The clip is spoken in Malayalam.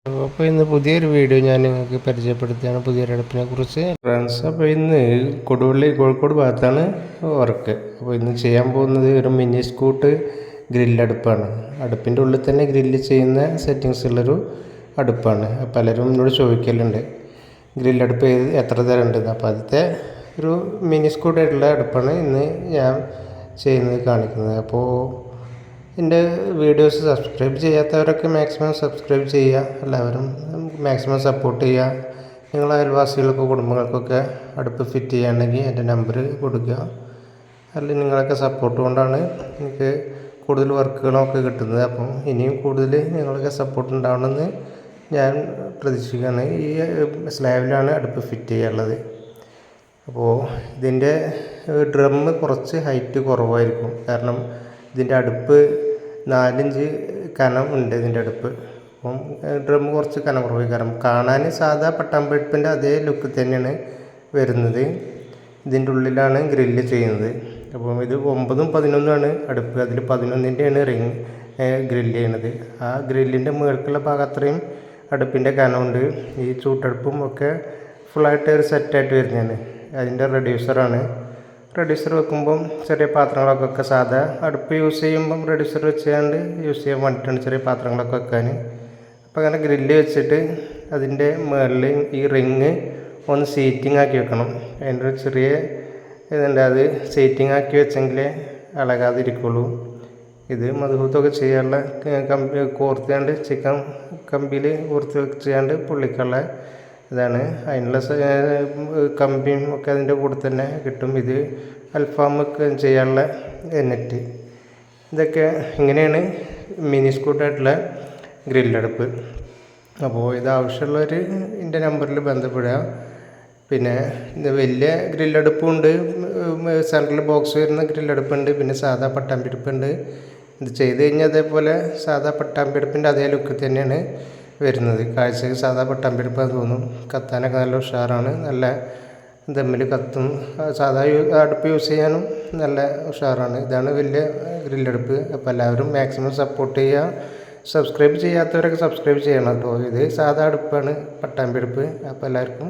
അപ്പോൾ ഇന്ന് പുതിയൊരു വീഡിയോ ഞാൻ നിങ്ങൾക്ക് പരിചയപ്പെടുത്തുകയാണ് പുതിയൊരു അടുപ്പിനെക്കുറിച്ച്. ഫ്രണ്ട്സ്, അപ്പോൾ ഇന്ന് കൊടുവള്ളി കോഴിക്കോട് ഭാഗത്താണ് വർക്ക്. അപ്പോൾ ഇന്ന് ചെയ്യാൻ പോകുന്നത് ഒരു മിനി സ്കൂട്ട് ഗ്രില്ലടുപ്പാണ്. അടുപ്പിൻ്റെ ഉള്ളിൽ തന്നെ ഗ്രില്ല് ചെയ്യുന്ന സെറ്റിങ്സ് ഉള്ളൊരു അടുപ്പാണ്. പലരും എന്നോട് ചോദിക്കലുണ്ട് ഗ്രില്ലടുപ്പ് എത്ര തരം ഉണ്ടെന്ന്. അപ്പോൾ ആദ്യത്തെ ഒരു മിനി സ്കൂട്ടായിട്ടുള്ള അടുപ്പാണ് ഇന്ന് ഞാൻ ചെയ്യുന്നത് കാണിക്കുന്നത്. അപ്പോൾ എൻ്റെ വീഡിയോസ് സബ്സ്ക്രൈബ് ചെയ്യാത്തവരൊക്കെ മാക്സിമം സബ്സ്ക്രൈബ് ചെയ്യുക. എല്ലാവരും മാക്സിമം സപ്പോർട്ട് ചെയ്യുക. നിങ്ങളെ അയൽവാസികൾക്കും കുടുംബങ്ങൾക്കൊക്കെ അടുപ്പ് ഫിറ്റ് ചെയ്യുകയാണെങ്കിൽ എൻ്റെ നമ്പർ കൊടുക്കുക. അല്ലെങ്കിൽ നിങ്ങളൊക്കെ സപ്പോർട്ട് കൊണ്ടാണ് എനിക്ക് കൂടുതൽ വർക്കുകളൊക്കെ കിട്ടുന്നത്. അപ്പം ഇനിയും കൂടുതൽ നിങ്ങളൊക്കെ സപ്പോർട്ട് ഉണ്ടാവണമെന്ന് ഞാൻ പ്രതീക്ഷിക്കുകയാണ്. ഈ സ്ലാബിലാണ് അടുപ്പ് ഫിറ്റ് ചെയ്യാനുള്ളത്. അപ്പോൾ ഇതിൻ്റെ ഡ്രമ്മ് കുറച്ച് ഹൈറ്റ് കുറവായിരിക്കും. കാരണം ഇതിൻ്റെ അടുപ്പ് 4 ഇഞ്ച് കനം ഉണ്ട് ഇതിൻ്റെ അടുപ്പ്. അപ്പം ഡ്രം കുറച്ച് കനം കുറവായി. കാരണം കാണാൻ സാധാ പട്ടാമ്പടുപ്പിൻ്റെ അതേ ലുക്ക് തന്നെയാണ് വരുന്നത്. ഇതിൻ്റെ ഉള്ളിലാണ് ഗ്രില്ല് ചെയ്യുന്നത്. അപ്പം ഇത് 9ഉം 11ഉമാണ് അടുപ്പ്. അതിൽ 11ൻ്റെയാണ് റിങ് ഗ്രില്ല് ചെയ്യണത്. ആ ഗ്രില്ലിൻ്റെ മുകൾക്കുള്ള ഭാഗം അത്രയും അടുപ്പിൻ്റെ കനമുണ്ട്. ഈ ചൂട്ടടുപ്പും ഒക്കെ ഫുള്ളായിട്ട് ഒരു സെറ്റായിട്ട് വരുന്നതാണ്. അതിൻ്റെ റെഡ്യൂസറാണ്. റെഡ്യൂസർ വെക്കുമ്പം ചെറിയ പാത്രങ്ങളൊക്കെ സാധാ അടുപ്പ് യൂസ് ചെയ്യുമ്പം റെഡ്യൂസർ വെച്ചുകൊണ്ട് യൂസ് ചെയ്യാൻ വേണ്ടിയിട്ടാണ് ചെറിയ പാത്രങ്ങളൊക്കെ വെക്കാൻ. അപ്പോൾ അങ്ങനെ ഗ്രില്ല് വെച്ചിട്ട് അതിൻ്റെ മുകളിൽ ഈ റിങ് ഒന്ന് സീറ്റിംഗ് ആക്കി വെക്കണം. അതിൻ്റെ ഒരു ചെറിയ ഇതുണ്ട്, അത് സീറ്റിംഗ് ആക്കി വെച്ചെങ്കിലേ ഇളകാതിരിക്കുള്ളൂ. ഇത് മധുഹൂത്തൊക്കെ ചെയ്യാനുള്ള കമ്പി കോർത്തുകൊണ്ട് ചിക്കൻ കമ്പിയിൽ കോർത്ത് വെച്ചുകൊണ്ട് പൊള്ളിക്കാനുള്ള ഇതാണ്. അതിനുള്ള കമ്പിയും ഒക്കെ അതിൻ്റെ കൂടെ തന്നെ കിട്ടും. ഇത് അൽഫാമൊക്കെ ചെയ്യാനുള്ള നെറ്റ്. ഇതൊക്കെ ഇങ്ങനെയാണ് മിനി സ്കൂട്ടായിട്ടുള്ള ഗ്രില്ലടുപ്പ്. അപ്പോൾ ഇത് ആവശ്യമുള്ളവർ എൻ്റെ നമ്പറിൽ ബന്ധപ്പെടുക. പിന്നെ ഇത് വലിയ ഗ്രില്ലടുപ്പുണ്ട്, സെൻട്രൽ ബോക്സ് വരുന്ന ഗ്രില്ലടുപ്പുണ്ട്, പിന്നെ സാധാ പട്ടാമ്പിടുപ്പുണ്ട്. ഇത് ചെയ്ത് കഴിഞ്ഞാൽ അതേപോലെ സാധാ പട്ടാമ്പിടുപ്പിൻ്റെ അതേ ലുക്ക് തന്നെയാണ് വരുന്നത്. കാഴ്ചക്ക് സാധാ പട്ടാമ്പിടുപ്പാന്ന് തോന്നും. കത്താനൊക്കെ നല്ല ഉഷാറാണ്. നല്ല ദമ്മിൽ കത്തും. സാധാ അടുപ്പ് യൂസ് ചെയ്യാനും നല്ല ഉഷാറാണ്. ഇതാണ് വലിയ ഗ്രില്ലടുപ്പ്. അപ്പോൾ എല്ലാവരും മാക്സിമം സപ്പോർട്ട് ചെയ്യുക. സബ്സ്ക്രൈബ് ചെയ്യാത്തവരൊക്കെ സബ്സ്ക്രൈബ് ചെയ്യണം കേട്ടോ. ഇത് സാധാ അടുപ്പാണ്, പട്ടാമ്പിടുപ്പ്. അപ്പോൾ എല്ലാവർക്കും